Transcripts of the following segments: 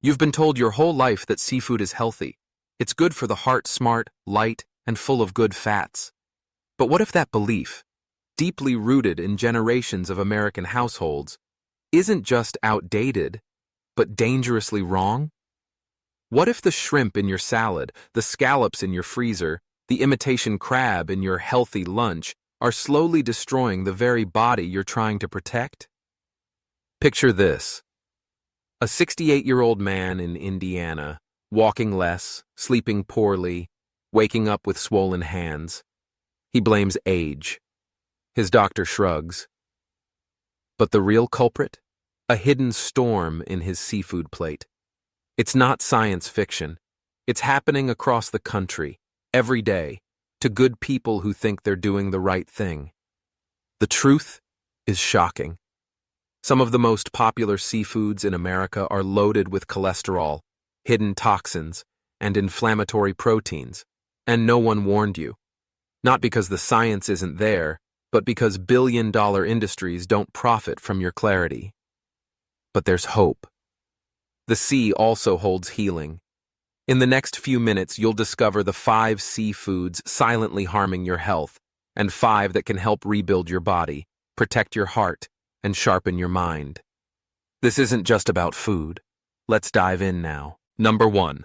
You've been told your whole life that seafood is healthy. It's good for the heart, smart, light, and full of good fats. But what if that belief, deeply rooted in generations of American households, isn't just outdated, but dangerously wrong? What if the shrimp in your salad, the scallops in your freezer, the imitation crab in your healthy lunch are slowly destroying the very body you're trying to protect? Picture this. A 68-year-old man in Indiana, walking less, sleeping poorly, waking up with swollen hands. He blames age. His doctor shrugs. But the real culprit? A hidden storm in his seafood plate. It's not science fiction. It's happening across the country, every day, to good people who think they're doing the right thing. The truth is shocking. Some of the most popular seafoods in America are loaded with cholesterol, hidden toxins, and inflammatory proteins, and no one warned you. Not because the science isn't there, but because billion-dollar industries don't profit from your clarity. But there's hope. The sea also holds healing. In the next few minutes, you'll discover the 5 seafoods silently harming your health, and 5 that can help rebuild your body, protect your heart, and sharpen your mind. This isn't just about food. Let's dive in now. Number 1.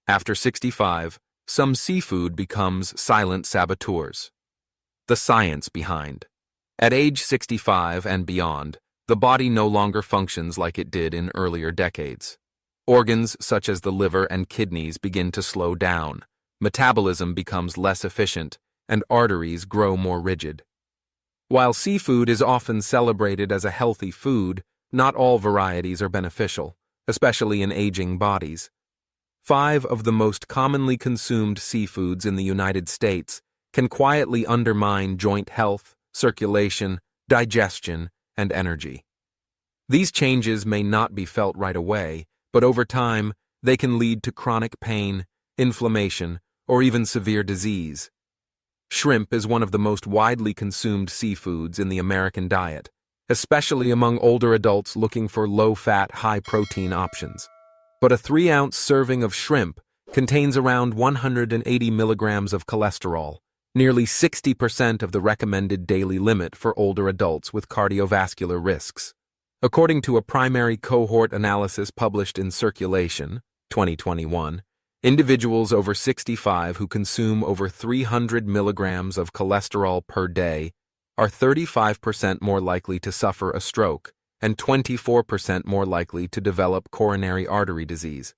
After 65, some seafood becomes silent saboteurs. The science behind. At age 65 and beyond, the body no longer functions like it did in earlier decades. Organs such as the liver and kidneys begin to slow down, metabolism becomes less efficient, and arteries grow more rigid. While seafood is often celebrated as a healthy food, not all varieties are beneficial, especially in aging bodies. 5 of the most commonly consumed seafoods in the United States can quietly undermine joint health, circulation, digestion, and energy. These changes may not be felt right away, but over time, they can lead to chronic pain, inflammation, or even severe disease. Shrimp is one of the most widely consumed seafoods in the American diet, especially among older adults looking for low-fat, high-protein options. But a 3-ounce serving of shrimp contains around 180 milligrams of cholesterol, nearly 60% of the recommended daily limit for older adults with cardiovascular risks. According to a primary cohort analysis published in Circulation, 2021, individuals over 65 who consume over 300 milligrams of cholesterol per day are 35% more likely to suffer a stroke and 24% more likely to develop coronary artery disease.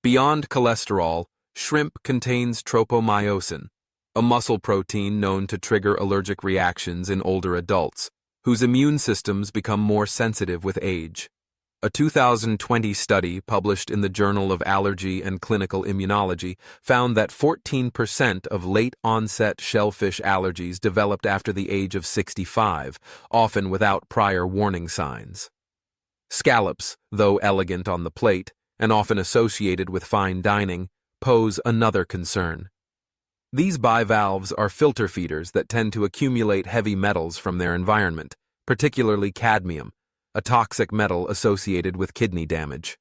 Beyond cholesterol, shrimp contains tropomyosin, a muscle protein known to trigger allergic reactions in older adults, whose immune systems become more sensitive with age. A 2020 study published in the Journal of Allergy and Clinical Immunology found that 14% of late-onset shellfish allergies developed after the age of 65, often without prior warning signs. Scallops, though elegant on the plate and often associated with fine dining, pose another concern. These bivalves are filter feeders that tend to accumulate heavy metals from their environment, particularly cadmium, a toxic metal associated with kidney damage.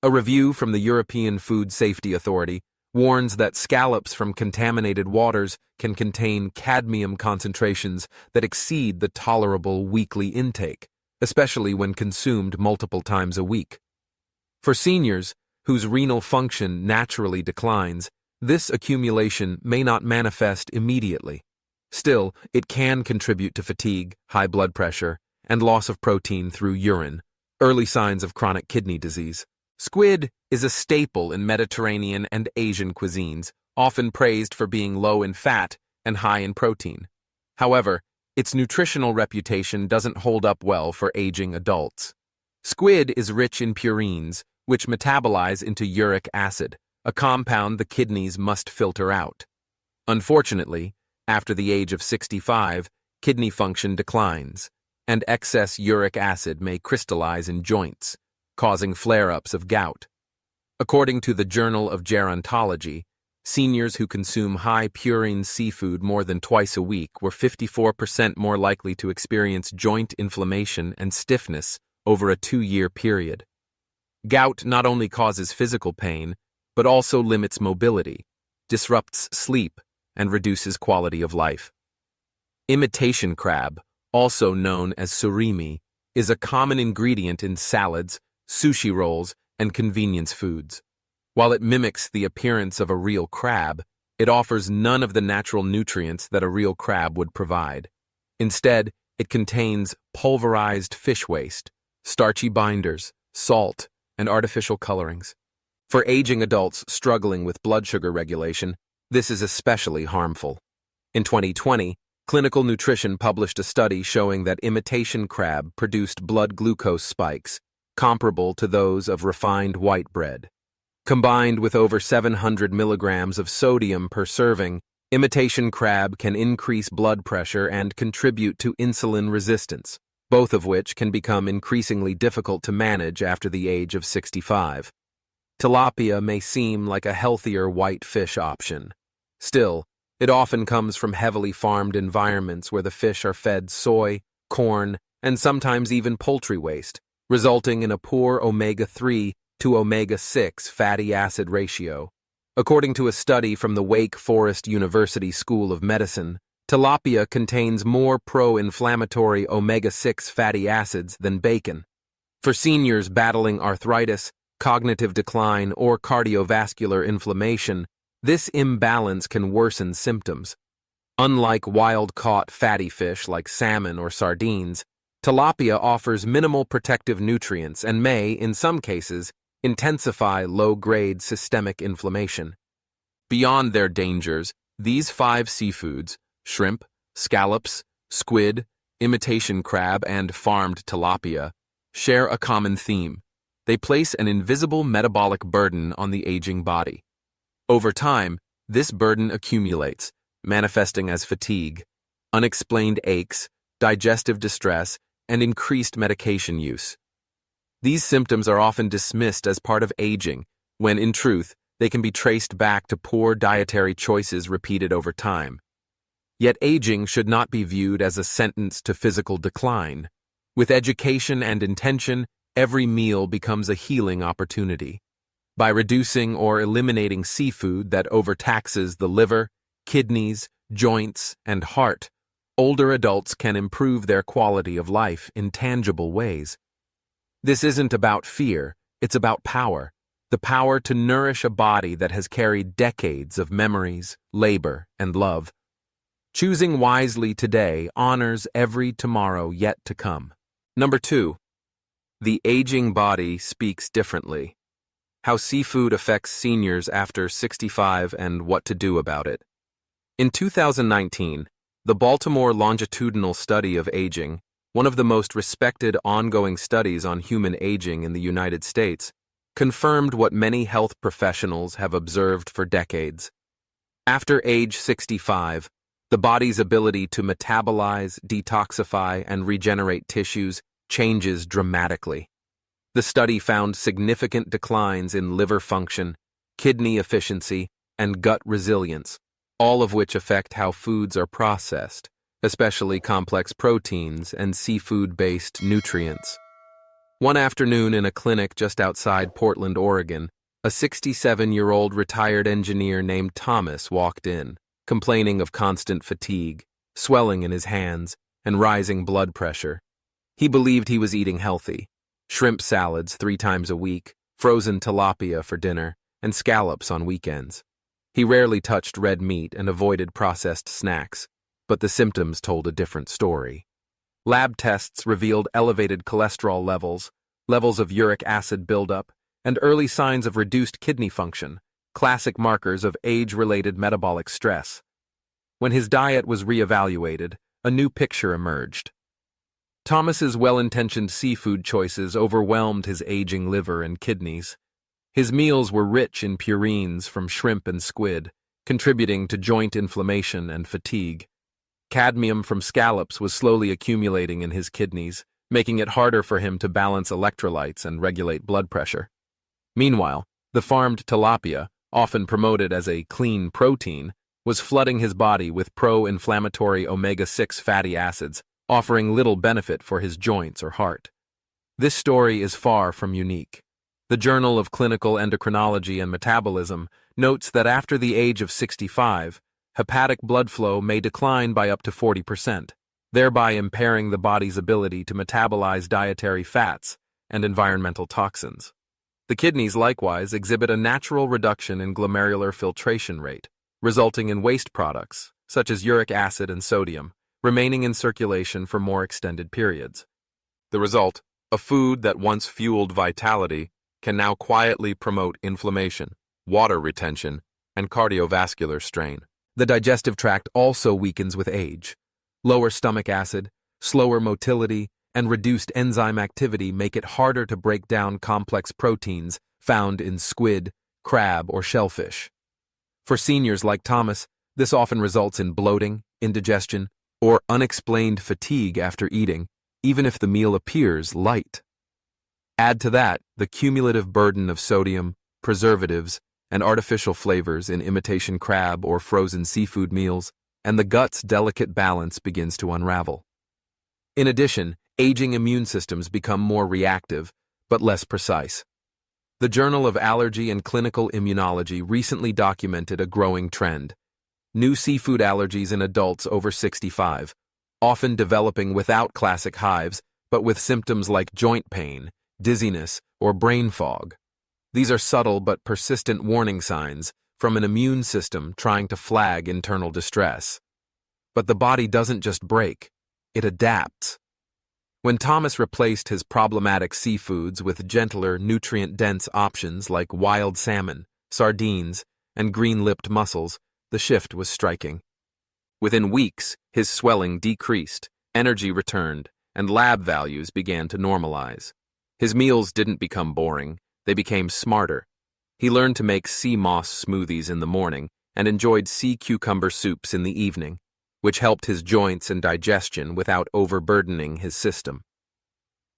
A review from the European Food Safety Authority warns that scallops from contaminated waters can contain cadmium concentrations that exceed the tolerable weekly intake, especially when consumed multiple times a week. For seniors, whose renal function naturally declines, this accumulation may not manifest immediately. Still, it can contribute to fatigue, high blood pressure, and loss of protein through urine, early signs of chronic kidney disease. Squid is a staple in Mediterranean and Asian cuisines, often praised for being low in fat and high in protein. However, its nutritional reputation doesn't hold up well for aging adults. Squid is rich in purines, which metabolize into uric acid, a compound the kidneys must filter out. Unfortunately, after the age of 65, kidney function declines, and excess uric acid may crystallize in joints, causing flare-ups of gout. According to the Journal of Gerontology, seniors who consume high purine seafood more than twice a week were 54% more likely to experience joint inflammation and stiffness over a 2-year period. Gout not only causes physical pain, but also limits mobility, disrupts sleep, and reduces quality of life. Imitation crab, also known as surimi, is a common ingredient in salads, sushi rolls, and convenience foods. While it mimics the appearance of a real crab, it offers none of the natural nutrients that a real crab would provide. Instead, it contains pulverized fish waste, starchy binders, salt, and artificial colorings. For aging adults struggling with blood sugar regulation, this is especially harmful. In 2020, Clinical Nutrition published a study showing that imitation crab produced blood glucose spikes comparable to those of refined white bread. Combined with over 700 milligrams of sodium per serving, imitation crab can increase blood pressure and contribute to insulin resistance, both of which can become increasingly difficult to manage after the age of 65. Tilapia may seem like a healthier white fish option. Still, it often comes from heavily farmed environments where the fish are fed soy, corn, and sometimes even poultry waste, resulting in a poor omega-3 to omega-6 fatty acid ratio. According to a study from the Wake Forest University School of Medicine, tilapia contains more pro-inflammatory omega-6 fatty acids than bacon. For seniors battling arthritis, cognitive decline, or cardiovascular inflammation, this imbalance can worsen symptoms. Unlike wild-caught fatty fish like salmon or sardines, tilapia offers minimal protective nutrients and may, in some cases, intensify low-grade systemic inflammation. Beyond their dangers, these 5 seafoods, shrimp, scallops, squid, imitation crab, and farmed tilapia, share a common theme. They place an invisible metabolic burden on the aging body. Over time, this burden accumulates, manifesting as fatigue, unexplained aches, digestive distress, and increased medication use. These symptoms are often dismissed as part of aging, when in truth, they can be traced back to poor dietary choices repeated over time. Yet aging should not be viewed as a sentence to physical decline. With education and intention, every meal becomes a healing opportunity. By reducing or eliminating seafood that overtaxes the liver, kidneys, joints, and heart, older adults can improve their quality of life in tangible ways. This isn't about fear, it's about power. The power to nourish a body that has carried decades of memories, labor, and love. Choosing wisely today honors every tomorrow yet to come. Number 2. The aging body speaks differently. How seafood affects seniors after 65 and what to do about it. In 2019, the Baltimore Longitudinal Study of Aging, one of the most respected ongoing studies on human aging in the United States, confirmed what many health professionals have observed for decades. After age 65, the body's ability to metabolize, detoxify, and regenerate tissues changes dramatically. The study found significant declines in liver function, kidney efficiency, and gut resilience, all of which affect how foods are processed, especially complex proteins and seafood-based nutrients. One afternoon in a clinic just outside Portland, Oregon, a 67-year-old retired engineer named Thomas walked in, complaining of constant fatigue, swelling in his hands, and rising blood pressure. He believed he was eating healthy. Shrimp salads 3 times a week, frozen tilapia for dinner, and scallops on weekends. He rarely touched red meat and avoided processed snacks, but the symptoms told a different story. Lab tests revealed elevated cholesterol levels of uric acid buildup, and early signs of reduced kidney function, classic markers of age-related metabolic stress. When his diet was reevaluated, a new picture emerged. Thomas's well-intentioned seafood choices overwhelmed his aging liver and kidneys. His meals were rich in purines from shrimp and squid, contributing to joint inflammation and fatigue. Cadmium from scallops was slowly accumulating in his kidneys, making it harder for him to balance electrolytes and regulate blood pressure. Meanwhile, the farmed tilapia, often promoted as a clean protein, was flooding his body with pro-inflammatory omega-6 fatty acids, offering little benefit for his joints or heart. This story is far from unique. The Journal of Clinical Endocrinology and Metabolism notes that after the age of 65, hepatic blood flow may decline by up to 40%, thereby impairing the body's ability to metabolize dietary fats and environmental toxins. The kidneys likewise exhibit a natural reduction in glomerular filtration rate, resulting in waste products, such as uric acid and sodium, remaining in circulation for more extended periods. The result, a food that once fueled vitality can now quietly promote inflammation, water retention, and cardiovascular strain. The digestive tract also weakens with age. Lower stomach acid, slower motility, and reduced enzyme activity make it harder to break down complex proteins found in squid, crab, or shellfish. For seniors like Thomas, this often results in bloating, indigestion, or unexplained fatigue after eating, even if the meal appears light. Add to that the cumulative burden of sodium, preservatives, and artificial flavors in imitation crab or frozen seafood meals, and the gut's delicate balance begins to unravel. In addition, aging immune systems become more reactive, but less precise. The Journal of Allergy and Clinical Immunology recently documented a growing trend. New seafood allergies in adults over 65, often developing without classic hives, but with symptoms like joint pain, dizziness, or brain fog. These are subtle but persistent warning signs from an immune system trying to flag internal distress. But the body doesn't just break, it adapts. When Thomas replaced his problematic seafoods with gentler, nutrient-dense options like wild salmon, sardines, and green-lipped mussels, the shift was striking. Within weeks, his swelling decreased, energy returned, and lab values began to normalize. His meals didn't become boring, they became smarter. He learned to make sea moss smoothies in the morning and enjoyed sea cucumber soups in the evening, which helped his joints and digestion without overburdening his system.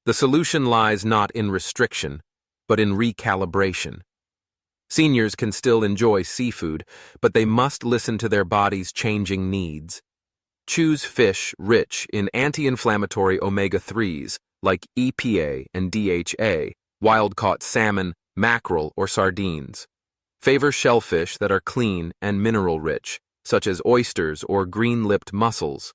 The solution lies not in restriction, but in recalibration. Seniors can still enjoy seafood, but they must listen to their body's changing needs. Choose fish rich in anti-inflammatory omega-3s like EPA and DHA, wild-caught salmon, mackerel, or sardines. Favor shellfish that are clean and mineral-rich, such as oysters or green-lipped mussels.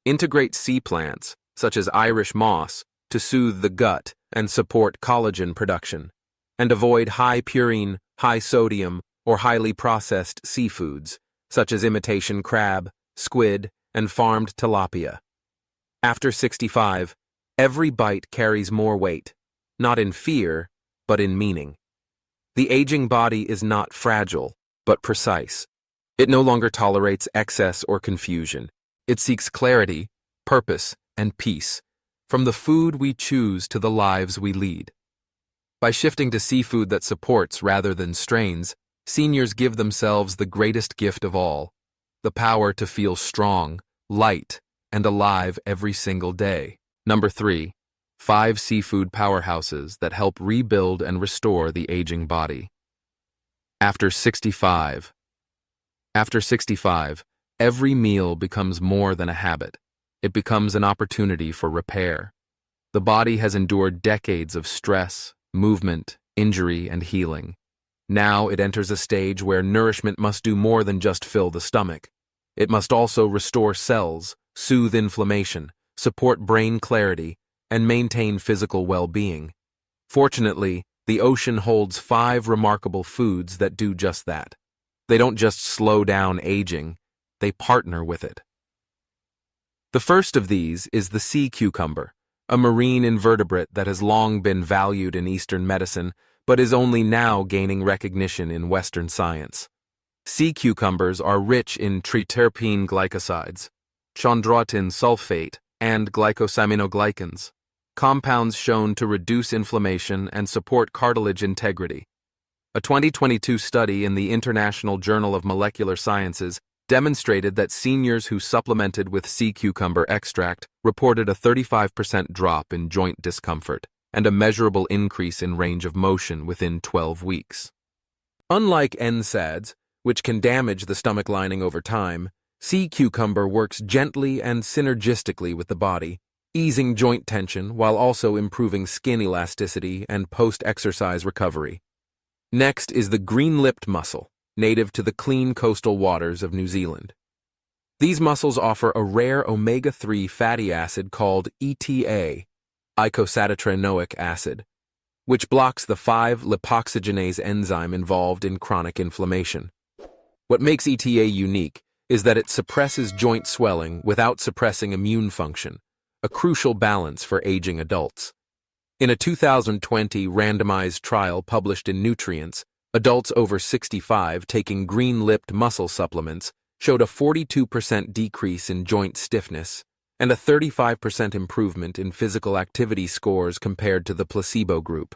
Integrate sea plants, such as Irish moss, to soothe the gut and support collagen production. And avoid high-purine, high-sodium, or highly processed seafoods, such as imitation crab, squid, and farmed tilapia. After 65, every bite carries more weight, not in fear, but in meaning. The aging body is not fragile, but precise. It no longer tolerates excess or confusion. It seeks clarity, purpose, and peace, from the food we choose to the lives we lead. By shifting to seafood that supports rather than strains, seniors give themselves the greatest gift of all, the power to feel strong, light, and alive every single day. Number 3. 5 seafood powerhouses that help rebuild and restore the aging body. After 65. After 65, every meal becomes more than a habit. It becomes an opportunity for repair. The body has endured decades of stress, movement, injury, and healing. Now it enters a stage where nourishment must do more than just fill the stomach. It must also restore cells, soothe inflammation, support brain clarity, and maintain physical well-being. Fortunately, the ocean holds 5 remarkable foods that do just that. They don't just slow down aging, they partner with it. The first of these is the sea cucumber, a marine invertebrate that has long been valued in Eastern medicine, but is only now gaining recognition in Western science. Sea cucumbers are rich in triterpene glycosides, chondroitin sulfate, and glycosaminoglycans, compounds shown to reduce inflammation and support cartilage integrity. A 2022 study in the International Journal of Molecular Sciences demonstrated that seniors who supplemented with sea cucumber extract reported a 35% drop in joint discomfort and a measurable increase in range of motion within 12 weeks. Unlike NSAIDs, which can damage the stomach lining over time, sea cucumber works gently and synergistically with the body, easing joint tension while also improving skin elasticity and post-exercise recovery. Next is the green-lipped mussel, native to the clean coastal waters of New Zealand. These mussels offer a rare omega-3 fatty acid called ETA, eicosapentaenoic acid, which blocks the 5-lipoxygenase enzyme involved in chronic inflammation. What makes ETA unique is that it suppresses joint swelling without suppressing immune function, a crucial balance for aging adults. In a 2020 randomized trial published in Nutrients, adults over 65 taking green-lipped mussel supplements showed a 42% decrease in joint stiffness and a 35% improvement in physical activity scores compared to the placebo group.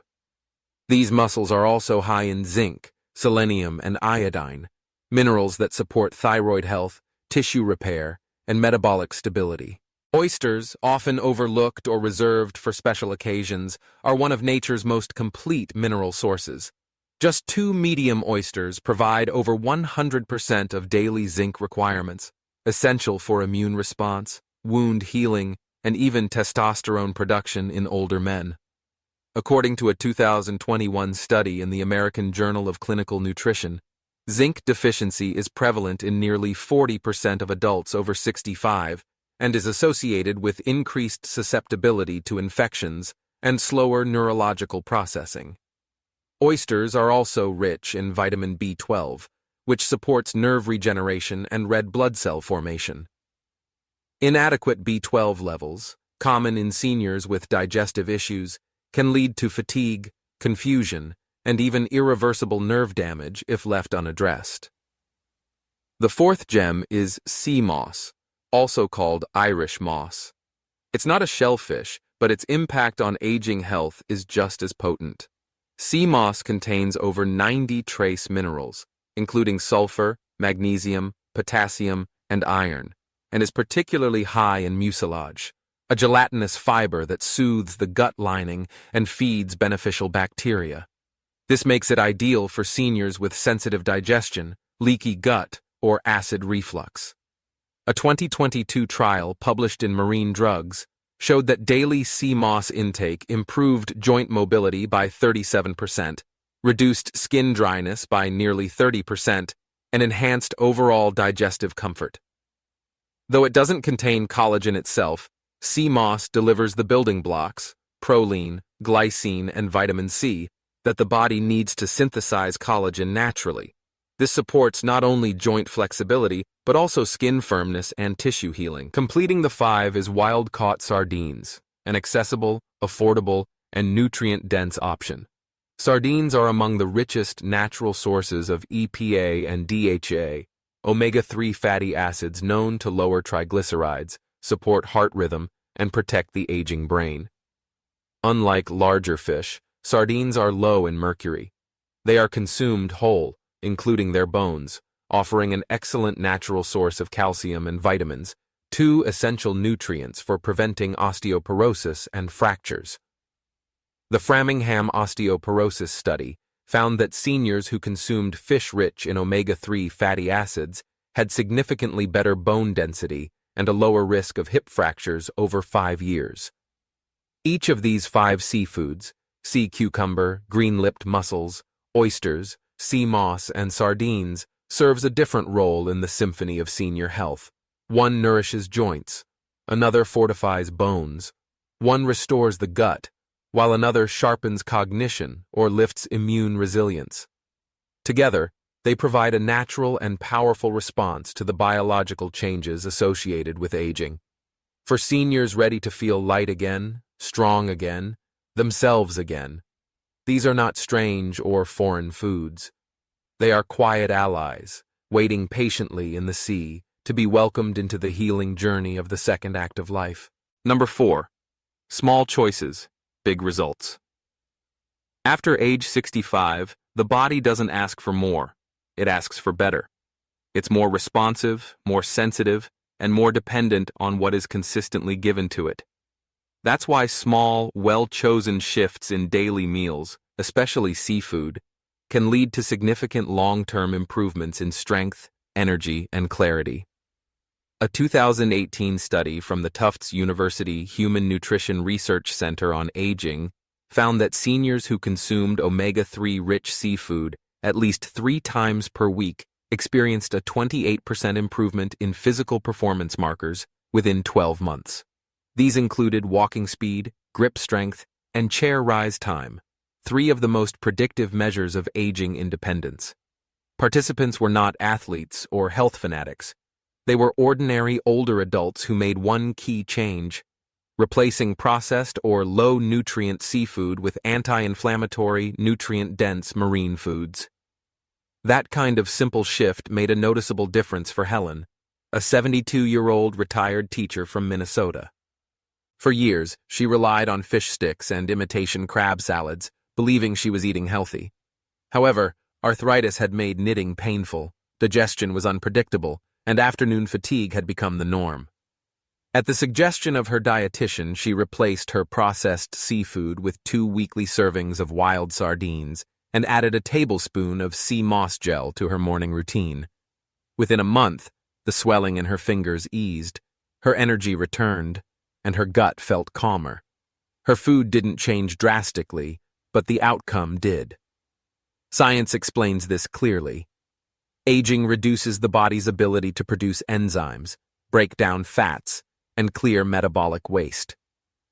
These mussels are also high in zinc, selenium, and iodine, minerals that support thyroid health, tissue repair, and metabolic stability. Oysters, often overlooked or reserved for special occasions, are one of nature's most complete mineral sources. Just 2 medium oysters provide over 100% of daily zinc requirements, essential for immune response, wound healing, and even testosterone production in older men. According to a 2021 study in the American Journal of Clinical Nutrition, zinc deficiency is prevalent in nearly 40% of adults over 65 and is associated with increased susceptibility to infections and slower neurological processing. Oysters are also rich in vitamin B12, which supports nerve regeneration and red blood cell formation. Inadequate B12 levels, common in seniors with digestive issues, can lead to fatigue, confusion, and even irreversible nerve damage if left unaddressed. The fourth gem is sea moss, also called Irish moss. It's not a shellfish, but its impact on aging health is just as potent. Sea moss contains over 90 trace minerals, including sulfur, magnesium, potassium, and iron, and is particularly high in mucilage, a gelatinous fiber that soothes the gut lining and feeds beneficial bacteria. This makes it ideal for seniors with sensitive digestion, leaky gut, or acid reflux. A 2022 trial published in Marine Drugs showed that daily sea moss intake improved joint mobility by 37%, reduced skin dryness by nearly 30%, and enhanced overall digestive comfort. Though it doesn't contain collagen itself, sea moss delivers the building blocks, proline, glycine, and vitamin C, that the body needs to synthesize collagen naturally. This supports not only joint flexibility, but also skin firmness and tissue healing. Completing the 5 is wild-caught sardines, an accessible, affordable, and nutrient-dense option. Sardines are among the richest natural sources of EPA and DHA, omega-3 fatty acids known to lower triglycerides, support heart rhythm, and protect the aging brain. Unlike larger fish, sardines are low in mercury. They are consumed whole, including their bones, offering an excellent natural source of calcium and vitamins, 2 essential nutrients for preventing osteoporosis and fractures. The Framingham Osteoporosis Study found that seniors who consumed fish rich in omega-3 fatty acids had significantly better bone density and a lower risk of hip fractures over 5 years. Each of these 5 seafoods, sea cucumber, green-lipped mussels, oysters, sea moss, and sardines, serves a different role in the symphony of senior health. One nourishes joints, another fortifies bones, one restores the gut, while another sharpens cognition or lifts immune resilience. Together, they provide a natural and powerful response to the biological changes associated with aging. For seniors ready to feel light again, strong again, themselves again, these are not strange or foreign foods. They are quiet allies, waiting patiently in the sea to be welcomed into the healing journey of the second act of life. Number 4. Small choices, big results. After age 65, the body doesn't ask for more. It asks for better. It's more responsive, more sensitive, and more dependent on what is consistently given to it. That's why small, well-chosen shifts in daily meals, especially seafood, can lead to significant long-term improvements in strength, energy, and clarity. A 2018 study from the Tufts University Human Nutrition Research Center on Aging found that seniors who consumed omega-3 rich seafood at least 3 times per week experienced a 28% improvement in physical performance markers within 12 months. These included walking speed, grip strength, and chair rise time, 3 of the most predictive measures of aging independence. Participants were not athletes or health fanatics. They were ordinary older adults who made one key change: replacing processed or low-nutrient seafood with anti-inflammatory, nutrient-dense marine foods. That kind of simple shift made a noticeable difference for Helen, a 72-year-old retired teacher from Minnesota. For years, she relied on fish sticks and imitation crab salads, believing she was eating healthy. However, arthritis had made knitting painful, digestion was unpredictable, and afternoon fatigue had become the norm. At the suggestion of her dietitian, she replaced her processed seafood with 2 weekly servings of wild sardines and added a tablespoon of sea moss gel to her morning routine. Within a month, the swelling in her fingers eased, her energy returned, and her gut felt calmer. Her food didn't change drastically, but the outcome did. Science explains this clearly. Aging reduces the body's ability to produce enzymes, break down fats, and clear metabolic waste.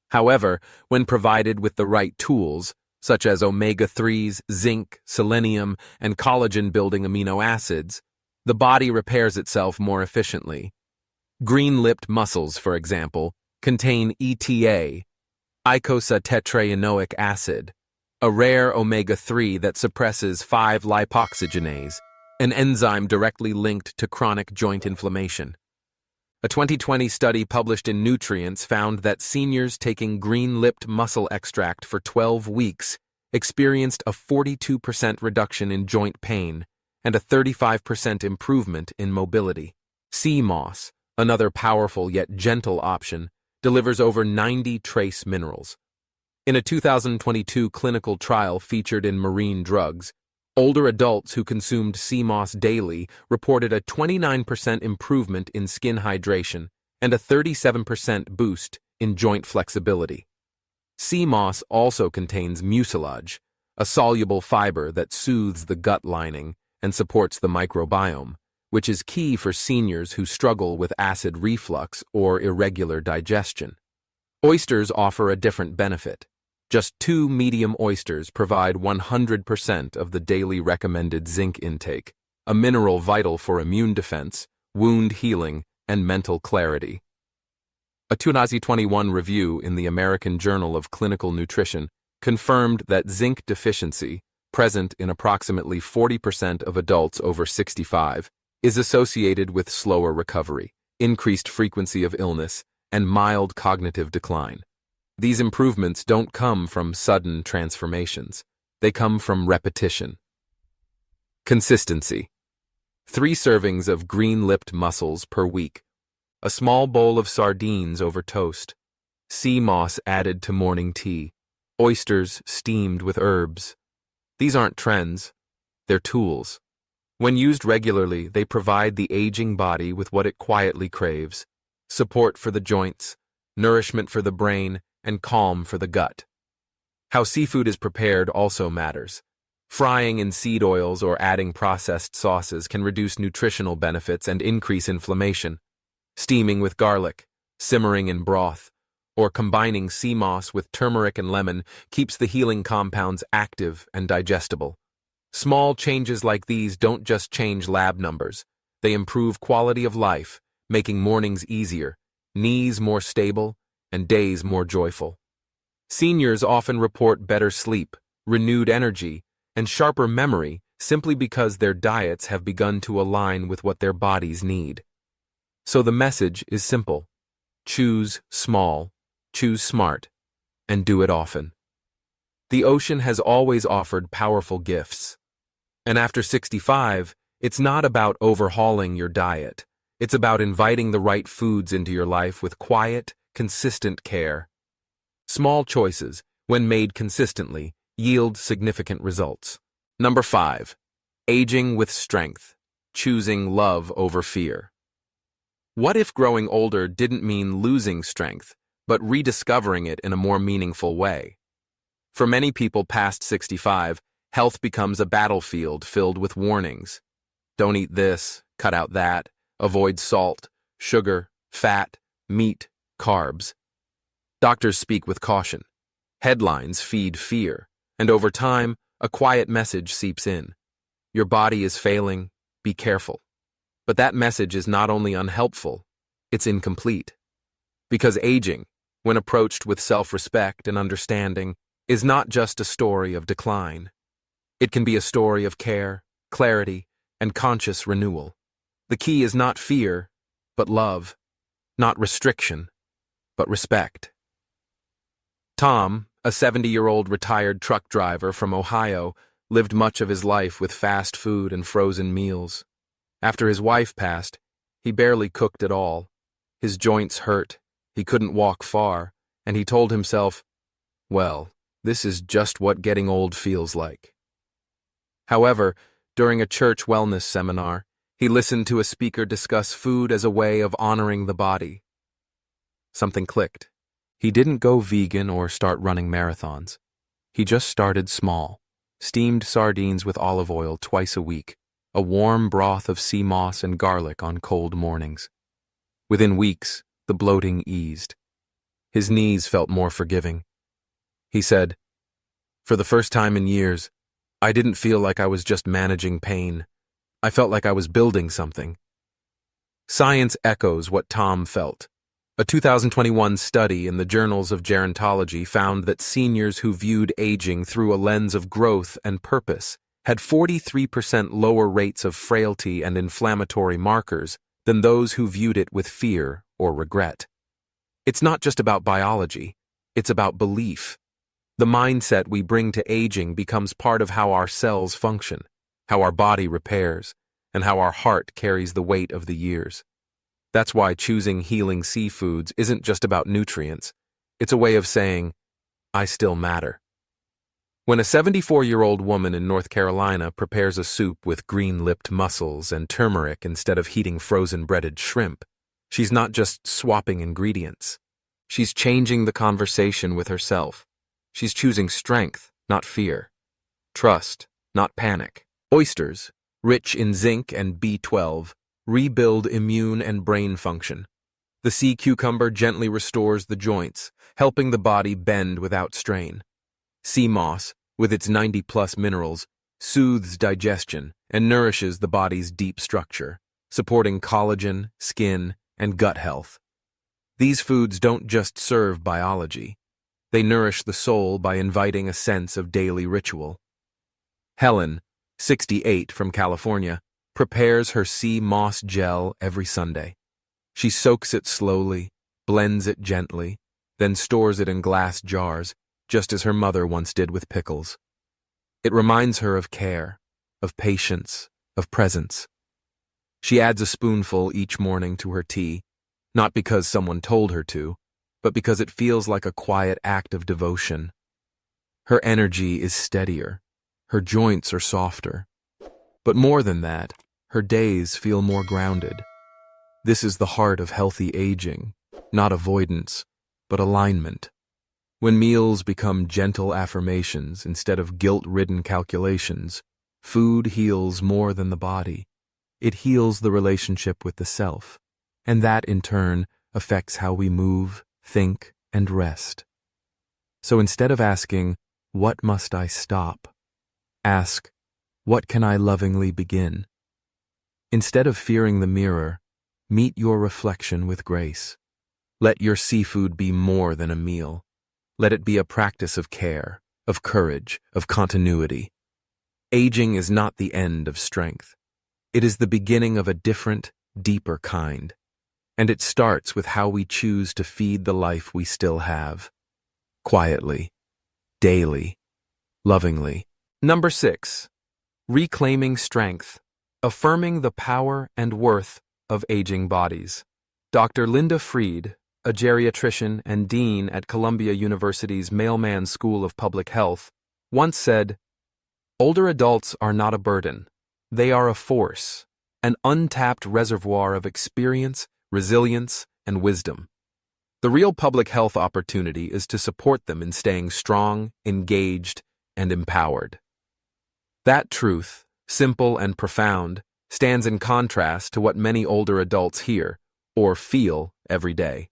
However, when provided with the right tools, such as omega-3s, zinc, selenium, and collagen-building amino acids, the body repairs itself more efficiently. Green-lipped mussels, for example, contain ETA, eicosapentaenoic acid, a rare omega-3 that suppresses 5-lipoxygenase, an enzyme directly linked to chronic joint inflammation. A 2020 study published in Nutrients found that seniors taking green-lipped mussel extract for 12 weeks experienced a 42% reduction in joint pain and a 35% improvement in mobility. Sea moss, another powerful yet gentle option, delivers over 90 trace minerals. In a 2022 clinical trial featured in Marine Drugs, older adults who consumed sea moss daily reported a 29% improvement in skin hydration and a 37% boost in joint flexibility. Sea moss also contains mucilage, a soluble fiber that soothes the gut lining and supports the microbiome, which is key for seniors who struggle with acid reflux or irregular digestion. Oysters offer a different benefit. Just 2 medium oysters provide 100% of the daily recommended zinc intake, a mineral vital for immune defense, wound healing, and mental clarity. A 2021 review in the American Journal of Clinical Nutrition confirmed that zinc deficiency, present in approximately 40% of adults over 65, is associated with slower recovery, increased frequency of illness, and mild cognitive decline. These improvements don't come from sudden transformations. They come from repetition. Consistency. 3 servings of green-lipped mussels per week. A small bowl of sardines over toast. Sea moss added to morning tea. Oysters steamed with herbs. These aren't trends. They're tools. When used regularly, they provide the aging body with what it quietly craves: support for the joints, nourishment for the brain, and calm for the gut. How seafood is prepared also matters. Frying in seed oils or adding processed sauces can reduce nutritional benefits and increase inflammation. Steaming with garlic, simmering in broth, or combining sea moss with turmeric and lemon keeps the healing compounds active and digestible. Small changes like these don't just change lab numbers. They improve quality of life, making mornings easier, knees more stable, and days more joyful. Seniors often report better sleep, renewed energy, and sharper memory simply because their diets have begun to align with what their bodies need. So the message is simple: choose small, choose smart, and do it often. The ocean has always offered powerful gifts. And after 65, it's not about overhauling your diet. It's about inviting the right foods into your life with quiet, consistent care. Small choices, when made consistently, yield significant results. Number 5. Aging with strength. Choosing love over fear. What if growing older didn't mean losing strength, but rediscovering it in a more meaningful way? For many people past 65, health becomes a battlefield filled with warnings. Don't eat this, cut out that, avoid salt, sugar, fat, meat, carbs. Doctors speak with caution. Headlines feed fear, and over time, a quiet message seeps in. Your body is failing, be careful. But that message is not only unhelpful, it's incomplete. Because aging, when approached with self-respect and understanding, is not just a story of decline. It can be a story of care, clarity, and conscious renewal. The key is not fear, but love, not restriction, but respect. Tom, a 70-year-old retired truck driver from Ohio, lived much of his life with fast food and frozen meals. After his wife passed, he barely cooked at all. His joints hurt, he couldn't walk far, and he told himself, well, this is just what getting old feels like. However, during a church wellness seminar, he listened to a speaker discuss food as a way of honoring the body. Something clicked. He didn't go vegan or start running marathons. He just started small. Steamed sardines with olive oil twice a week, a warm broth of sea moss and garlic on cold mornings. Within weeks, the bloating eased. His knees felt more forgiving. He said, "For the first time in years, I didn't feel like I was just managing pain. I felt like I was building something." Science echoes what Tom felt. A 2021 study in the Journals of Gerontology found that seniors who viewed aging through a lens of growth and purpose had 43% lower rates of frailty and inflammatory markers than those who viewed it with fear or regret. It's not just about biology, it's about belief. The mindset we bring to aging becomes part of how our cells function, how our body repairs, and how our heart carries the weight of the years. That's why choosing healing seafoods isn't just about nutrients. It's a way of saying, I still matter. When a 74-year-old woman in North Carolina prepares a soup with green-lipped mussels and turmeric instead of heating frozen breaded shrimp, she's not just swapping ingredients. She's changing the conversation with herself. She's choosing strength, not fear. Trust, not panic. Oysters, rich in zinc and B12, rebuild immune and brain function. The sea cucumber gently restores the joints, helping the body bend without strain. Sea moss, with its 90+ minerals, soothes digestion and nourishes the body's deep structure, supporting collagen, skin, and gut health. These foods don't just serve biology. They nourish the soul by inviting a sense of daily ritual. Helen, 68 from California, prepares her sea moss gel every Sunday. She soaks it slowly, blends it gently, then stores it in glass jars, just as her mother once did with pickles. It reminds her of care, of patience, of presence. She adds a spoonful each morning to her tea, not because someone told her to, but because it feels like a quiet act of devotion. Her energy is steadier, her joints are softer. But more than that, her days feel more grounded. This is the heart of healthy aging, not avoidance, but alignment. When meals become gentle affirmations instead of guilt-ridden calculations, food heals more than the body. It heals the relationship with the self, and that, in turn, affects how we move, think, and rest. So instead of asking, "What must I stop?" ask, "What can I lovingly begin?" Instead of fearing the mirror, meet your reflection with grace. Let your seafood be more than a meal. Let it be a practice of care, of courage, of continuity. Aging is not the end of strength. It is the beginning of a different, deeper kind. And it starts with how we choose to feed the life we still have. Quietly, daily, lovingly. Number 6. Reclaiming strength. Affirming the power and worth of aging bodies. Dr. Linda Fried, a geriatrician and dean at Columbia University's Mailman School of Public Health, once said, "Older adults are not a burden. They are a force, an untapped reservoir of experience, resilience, and wisdom. The real public health opportunity is to support them in staying strong, engaged, and empowered. That truth, simple and profound, stands in contrast to what many older adults hear or feel every day.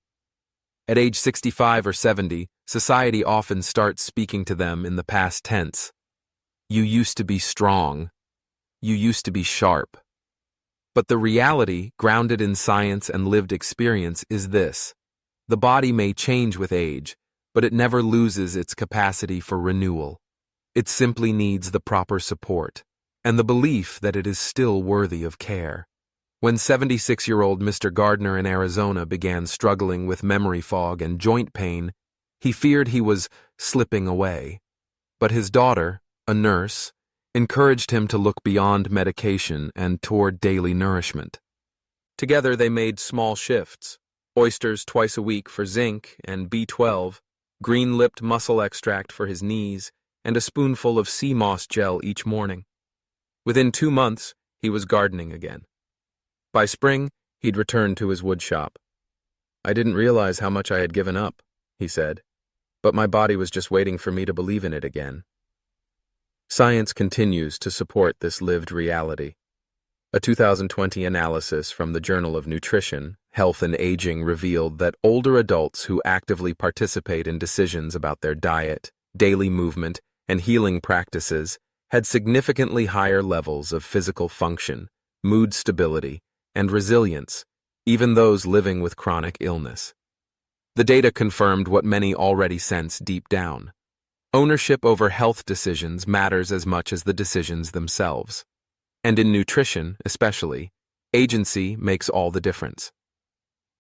At age 65 or 70, society often starts speaking to them in the past tense. You used to be strong. You used to be sharp. But the reality, grounded in science and lived experience, is this. The body may change with age, but it never loses its capacity for renewal. It simply needs the proper support and the belief that it is still worthy of care. When 76-year-old Mr. Gardner in Arizona began struggling with memory fog and joint pain, he feared he was slipping away. But his daughter, a nurse, encouraged him to look beyond medication and toward daily nourishment. Together they made small shifts: oysters twice a week for zinc and B12, green-lipped mussel extract for his knees, and a spoonful of sea moss gel each morning. Within 2 months, he was gardening again. By spring, he'd returned to his wood shop. "I didn't realize how much I had given up," he said, "but my body was just waiting for me to believe in it again." Science continues to support this lived reality. A 2020 analysis from the Journal of Nutrition, Health and Aging revealed that older adults who actively participate in decisions about their diet, daily movement, and healing practices had significantly higher levels of physical function, mood stability, and resilience, even those living with chronic illness. The data confirmed what many already sense deep down. Ownership over health decisions matters as much as the decisions themselves. And in nutrition, especially, agency makes all the difference.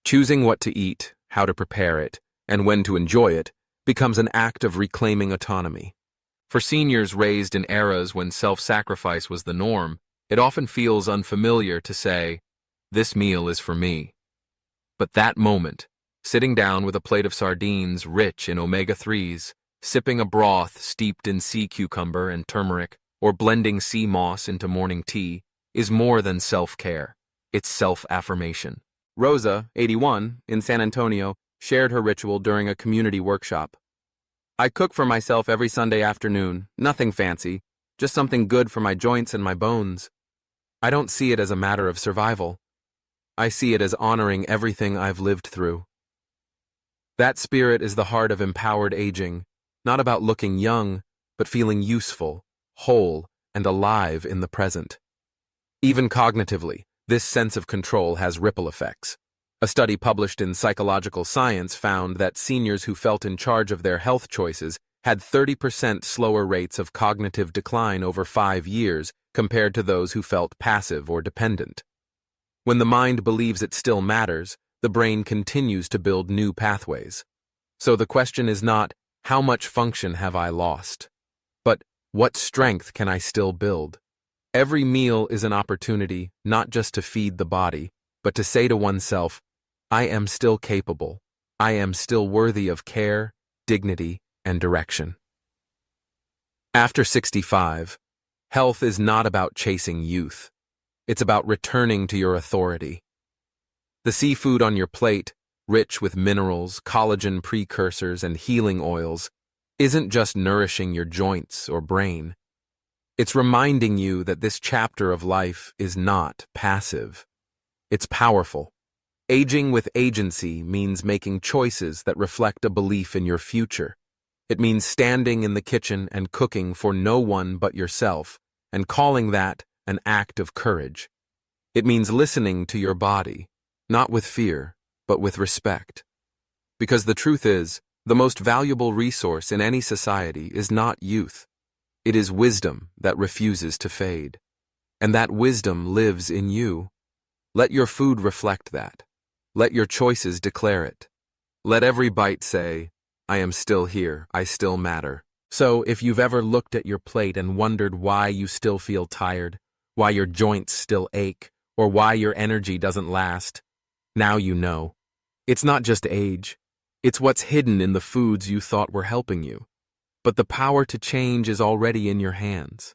Choosing what to eat, how to prepare it, and when to enjoy it becomes an act of reclaiming autonomy. For seniors raised in eras when self-sacrifice was the norm, it often feels unfamiliar to say, "This meal is for me." But that moment, sitting down with a plate of sardines rich in omega-3s, sipping a broth steeped in sea cucumber and turmeric, or blending sea moss into morning tea, is more than self-care. It's self-affirmation. Rosa, 81, in San Antonio, shared her ritual during a community workshop. "I cook for myself every Sunday afternoon, nothing fancy, just something good for my joints and my bones. I don't see it as a matter of survival. I see it as honoring everything I've lived through." That spirit is the heart of empowered aging, not about looking young, but feeling useful, whole, and alive in the present. Even cognitively, this sense of control has ripple effects. A study published in Psychological Science found that seniors who felt in charge of their health choices had 30% slower rates of cognitive decline over 5 years compared to those who felt passive or dependent. When the mind believes it still matters, the brain continues to build new pathways. So the question is not, how much function have I lost? But what strength can I still build? Every meal is an opportunity not just to feed the body, but to say to oneself, I am still capable. I am still worthy of care, dignity, and direction. After 65, health is not about chasing youth. It's about returning to your authority. The seafood on your plate, rich with minerals, collagen precursors, and healing oils, isn't just nourishing your joints or brain. It's reminding you that this chapter of life is not passive. It's powerful. Aging with agency means making choices that reflect a belief in your future. It means standing in the kitchen and cooking for no one but yourself, and calling that an act of courage. It means listening to your body, not with fear, but with respect. Because the truth is, the most valuable resource in any society is not youth. It is wisdom that refuses to fade. And that wisdom lives in you. Let your food reflect that. Let your choices declare it. Let every bite say, I am still here, I still matter. So, if you've ever looked at your plate and wondered why you still feel tired, why your joints still ache, or why your energy doesn't last, now you know. It's not just age. It's what's hidden in the foods you thought were helping you. But the power to change is already in your hands.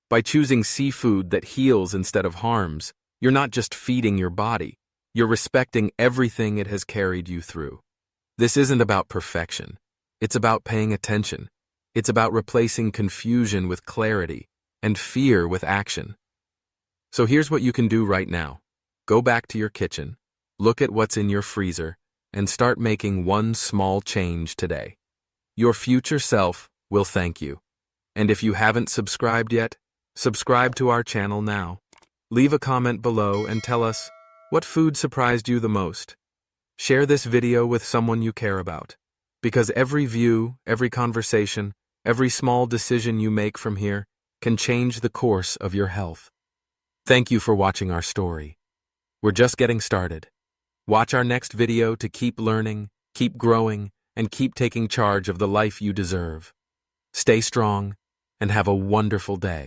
By choosing seafood that heals instead of harms, you're not just feeding your body. You're respecting everything it has carried you through. This isn't about perfection. It's about paying attention. It's about replacing confusion with clarity and fear with action. So here's what you can do right now. Go back to your kitchen, look at what's in your freezer, and start making one small change today. Your future self will thank you. And if you haven't subscribed yet, subscribe to our channel now. Leave a comment below and tell us what food surprised you the most. Share this video with someone you care about, because every view, every conversation, every small decision you make from here can change the course of your health. Thank you for watching our story. We're just getting started. Watch our next video to keep learning, keep growing, and keep taking charge of the life you deserve. Stay strong and have a wonderful day.